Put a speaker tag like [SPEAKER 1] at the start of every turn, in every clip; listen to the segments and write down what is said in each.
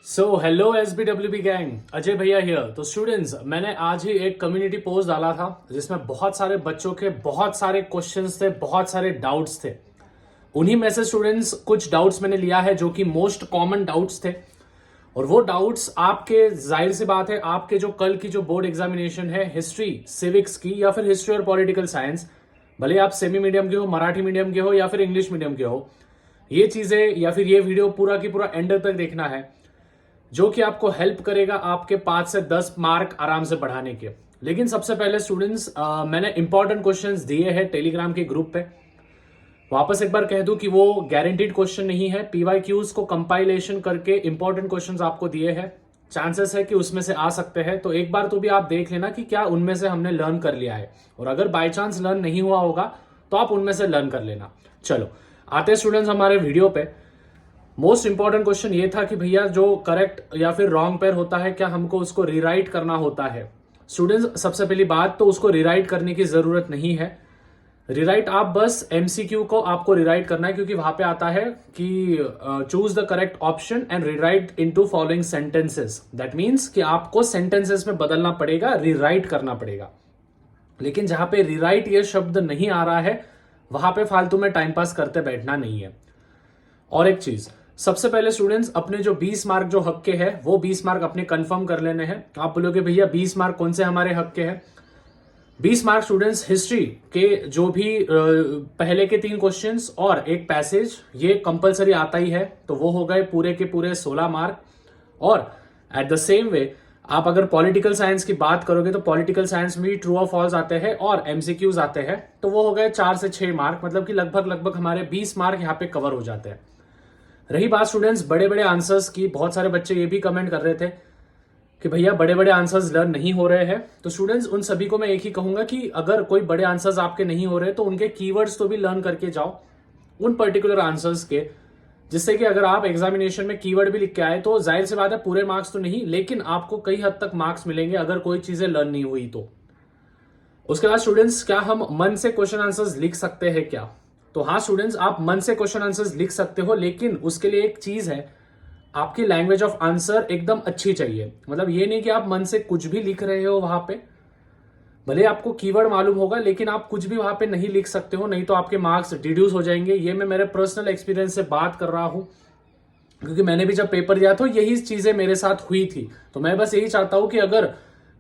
[SPEAKER 1] Hello SBWB gang, Ajay भैया here. तो students, मैंने आज ही एक कम्युनिटी पोस्ट डाला था जिसमें बहुत सारे बच्चों के बहुत सारे क्वेश्चंस थे, बहुत सारे डाउट्स थे। उन्हीं में से स्टूडेंट्स कुछ डाउट्स मैंने लिया है जो कि मोस्ट कॉमन डाउट्स थे। और वो डाउट्स आपके, जाहिर सी बात है, आपके जो कल की जो बोर्ड एग्जामिनेशन है हिस्ट्री सिविक्स की या फिर हिस्ट्री और पॉलिटिकल साइंस, भले आप सेमी मीडियम के हो, मराठी मीडियम के हो या फिर इंग्लिश मीडियम के हो, ये चीजें या फिर ये वीडियो पूरा की पूरा एंड तक देखना है, जो कि आपको हेल्प करेगा आपके 5 से 10 मार्क आराम से बढ़ाने के। लेकिन सबसे पहले स्टूडेंट्स, मैंने इंपॉर्टेंट क्वेश्चंस दिए हैं टेलीग्राम के ग्रुप पे। वापस एक बार कह दूं कि वो गारंटीड क्वेश्चन नहीं है। PYQs को कंपाइलेशन करके इंपॉर्टेंट क्वेश्चंस आपको दिए हैं, चांसेस है कि उसमें से आ सकते हैं। तो एक बार तो भी आप देख लेना कि क्या उनमें से हमने लर्न कर लिया है, और अगर बाय चांस लर्न नहीं हुआ होगा तो आप उनमें से लर्न कर लेना। चलो आते हैं स्टूडेंट्स हमारे वीडियो पे। मोस्ट इंपॉर्टेंट क्वेश्चन ये था कि भैया जो करेक्ट या फिर रॉन्ग पेयर होता है, क्या हमको उसको रीराइट करना होता है। स्टूडेंट्स, सबसे पहली बात तो उसको रीराइट करने की जरूरत नहीं है। रीराइट आप बस MCQ को आपको रीराइट करना है, क्योंकि वहां पे आता है कि choose the correct option and rewrite into following sentences. That means कि आपको सेंटेंसेस में बदलना पड़ेगा, रीराइट करना पड़ेगा। लेकिन जहां पे रीराइट ये शब्द नहीं आ रहा है, वहां पे फालतू में टाइम पास करते बैठना नहीं है। और एक चीज, सबसे पहले स्टूडेंट्स, अपने जो 20 मार्क जो हक के हैं वो 20 मार्क अपने कंफर्म कर लेने हैं। आप बोलोगे भैया 20 मार्क कौन से हमारे हक के हैं? 20 मार्क स्टूडेंट्स हिस्ट्री के जो भी पहले के 3 क्वेश्चंस और एक पैसेज, ये कंपलसरी आता ही है, तो वो हो गए पूरे के पूरे 16 मार्क। और एट द सेम वे आप अगर पॉलिटिकल साइंस की बात करोगे तो पॉलिटिकल साइंस में भी ट्रू और फॉल्स आते हैं और MCQs आते हैं, तो वो हो गए 4 से 6 मार्क। मतलब कि लगभग हमारे 20 मार्क यहाँ पे कवर हो जाते हैं। रही बात स्टूडेंट्स बड़े बड़े आंसर्स की, बहुत सारे बच्चे ये भी कमेंट कर रहे थे कि भैया बड़े बड़े आंसर्स लर्न नहीं हो रहे हैं। तो स्टूडेंट्स, उन सभी को मैं एक ही कहूंगा कि अगर कोई बड़े आंसर्स आपके नहीं हो रहे तो उनके कीवर्ड्स तो भी लर्न करके जाओ उन पर्टिकुलर आंसर्स के, जिससे कि अगर आप एग्जामिनेशन में कीवर्ड भी लिख के आए तो जाहिर सी बात है पूरे मार्क्स तो नहीं, लेकिन आपको कई हद तक मार्क्स मिलेंगे अगर कोई चीजें लर्न नहीं हुई तो। उसके बाद स्टूडेंट्स, क्या हम मन से क्वेश्चन आंसर्स लिख सकते हैं क्या? तो हाँ स्टूडेंट्स, आप मन से क्वेश्चन आंसर्स लिख सकते हो, लेकिन उसके लिए एक चीज है, आपकी लैंग्वेज ऑफ आंसर एकदम अच्छी चाहिए। मतलब ये नहीं कि आप मन से कुछ भी लिख रहे हो वहां पे, भले आपको कीवर्ड मालूम होगा लेकिन आप कुछ भी वहां पे नहीं लिख सकते हो, नहीं तो आपके मार्क्स डिड्यूस हो जाएंगे। ये मैं मेरे पर्सनल एक्सपीरियंस से बात कर रहा हूं, क्योंकि मैंने भी जब पेपर दिया तो यही चीजें मेरे साथ हुई थी। तो मैं बस यही चाहता हूं कि अगर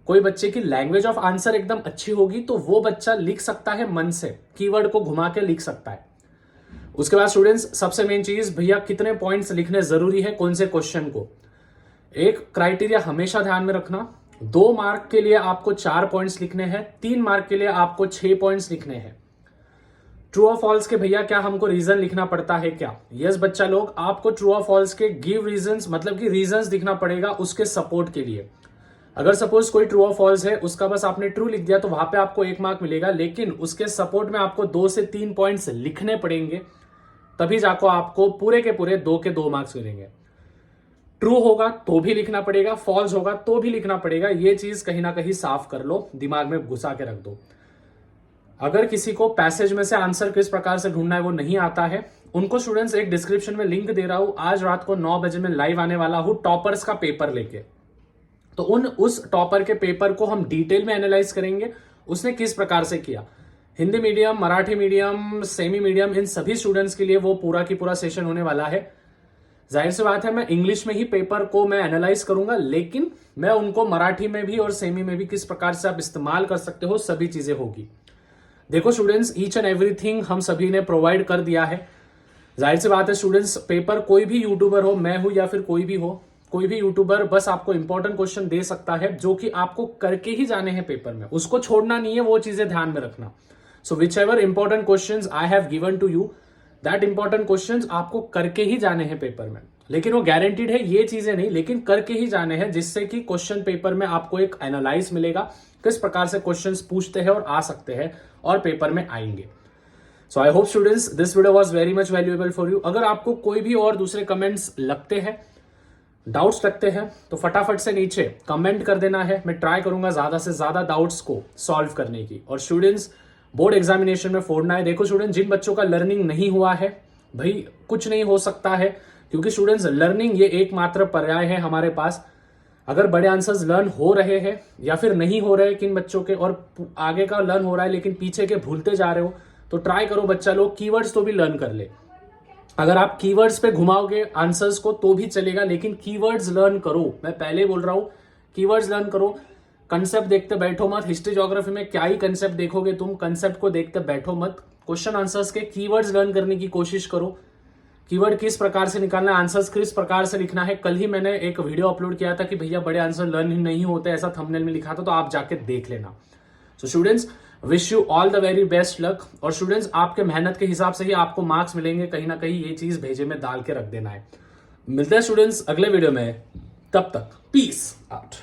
[SPEAKER 1] कोई बच्चे की लैंग्वेज ऑफ आंसर एकदम अच्छी होगी तो वो बच्चा लिख सकता है मन से, कीवर्ड को घुमा के लिख सकता है। उसके बाद स्टूडेंट्स, सबसे मेन चीज, भैया कितने पॉइंट्स लिखने जरूरी है कौन से क्वेश्चन को। एक क्राइटेरिया हमेशा ध्यान में रखना, 2 मार्क के लिए आपको 4 पॉइंट्स लिखने हैं, 3 मार्क के लिए आपको 6 पॉइंट्स लिखने हैं। ट्रू और फॉल्स के भैया क्या हमको रीजन लिखना पड़ता है क्या? यस बच्चा लोग, आपको ट्रू और फॉल्स के गिव रीजंस, मतलब कि रीजंस दिखना पड़ेगा उसके सपोर्ट के लिए। अगर सपोज कोई ट्रू और फॉल्स है, उसका बस आपने ट्रू लिख दिया तो वहां पे आपको 1 मार्क मिलेगा, लेकिन उसके सपोर्ट में आपको 2 से 3 पॉइंट्स लिखने पड़ेंगे, तभी जाको आपको पूरे के पूरे 2 के 2 मार्क्स मिलेंगे। ट्रू होगा तो भी लिखना पड़ेगा, फॉल्स होगा तो भी लिखना पड़ेगा। ये चीज कहीं ना कहीं साफ कर लो, दिमाग में घुसा के रख दो। अगर किसी को पैसेज में से आंसर किस प्रकार से ढूंढना है वो नहीं आता है, उनको स्टूडेंट्स एक डिस्क्रिप्शन में लिंक दे रहा हूं, आज रात को 9 बजे में लाइव आने वाला हूं टॉपर्स का पेपर लेके। तो उस टॉपर के पेपर को हम डिटेल में एनालाइज करेंगे, उसने किस प्रकार से किया। Hindi medium, Marathi medium, semi medium, इन सभी स्टूडेंट्स के लिए वो पूरा की पूरा सेशन होने वाला है। जाहिर सी बात है मैं इंग्लिश में ही पेपर को मैं एनालाइज करूंगा, लेकिन मैं उनको मराठी में भी और सेमी में भी किस प्रकार से आप इस्तेमाल कर सकते हो, सभी चीजें होगी। देखो स्टूडेंट्स, ईच एंड एवरीथिंग हम सभी ने प्रोवाइड कर दिया है। जाहिर सी बात है स्टूडेंट्स, पेपर कोई भी यूट्यूबर हो, मैं हूं या फिर कोई भी हो, कोई भी यूट्यूबर बस आपको इंपॉर्टेंट क्वेश्चन दे सकता है जो कि आपको करके ही जाने हैं पेपर में, उसको छोड़ना नहीं है, वो चीजें ध्यान में रखना। So whichever important question I have given to you, that important questions आपको करके ही जाने हैं पेपर में। लेकिन वो गारंटीड है ये चीजें नहीं, लेकिन करके ही जाने हैं, जिससे कि क्वेश्चन पेपर में आपको एक एनालाइज मिलेगा किस प्रकार से क्वेश्चंस पूछते हैं और आ सकते हैं और पेपर में आएंगे। So I hope students this video was very much valuable for you. अगर आपको कोई भी और दूसरे कमेंट्स लगते हैं, डाउट्स लगते हैं, तो फटाफट से नीचे कमेंट कर देना है। मैं ट्राई करूंगा ज्यादा से ज्यादा डाउट्स को सॉल्व करने की। और स्टूडेंट्स, बोर्ड एग्जामिनेशन में फोड़ना है। देखो स्टूडेंट, जिन बच्चों का लर्निंग नहीं हुआ है, भाई कुछ नहीं हो सकता है, क्योंकि स्टूडेंट्स लर्निंग ये एकमात्र पर्याय है हमारे पास। अगर बड़े आंसर्स लर्न हो रहे हैं या फिर नहीं हो रहे किन बच्चों के, और आगे का लर्न हो रहा है लेकिन पीछे के भूलते जा रहे हो, तो ट्राई करो बच्चा लोग कीवर्ड्स तो भी लर्न कर ले। अगर आप कीवर्ड्स पे घुमाओगे आंसर्स को तो भी चलेगा, लेकिन कीवर्ड्स लर्न करो। मैं पहले बोल रहा हूं, कीवर्ड्स लर्न करो। कंसेप्ट देखते बैठो मत। हिस्ट्री ज्योग्राफी में क्या ही कंसेप्ट देखोगे तुम, कंसेप्ट को देखते बैठो मत। क्वेश्चन आंसर्स के कीवर्ड्स लर्न करने की कोशिश करो। कीवर्ड किस प्रकार से निकालना है, आंसर्स किस प्रकार से लिखना है। कल ही मैंने एक वीडियो अपलोड किया था कि भैया बड़े आंसर लर्न नहीं होते, ऐसा थंबनेल में लिखा था, तो आप जाके देख लेना। So students, wish you all the very best luck. और स्टूडेंट्स, आपके मेहनत के हिसाब से ही आपको मार्क्स मिलेंगे। कहीं ना कहीं ये चीज भेजे में डाल के रख देना है। मिलते हैं स्टूडेंट्स अगले वीडियो में, तब तक पीस आउट।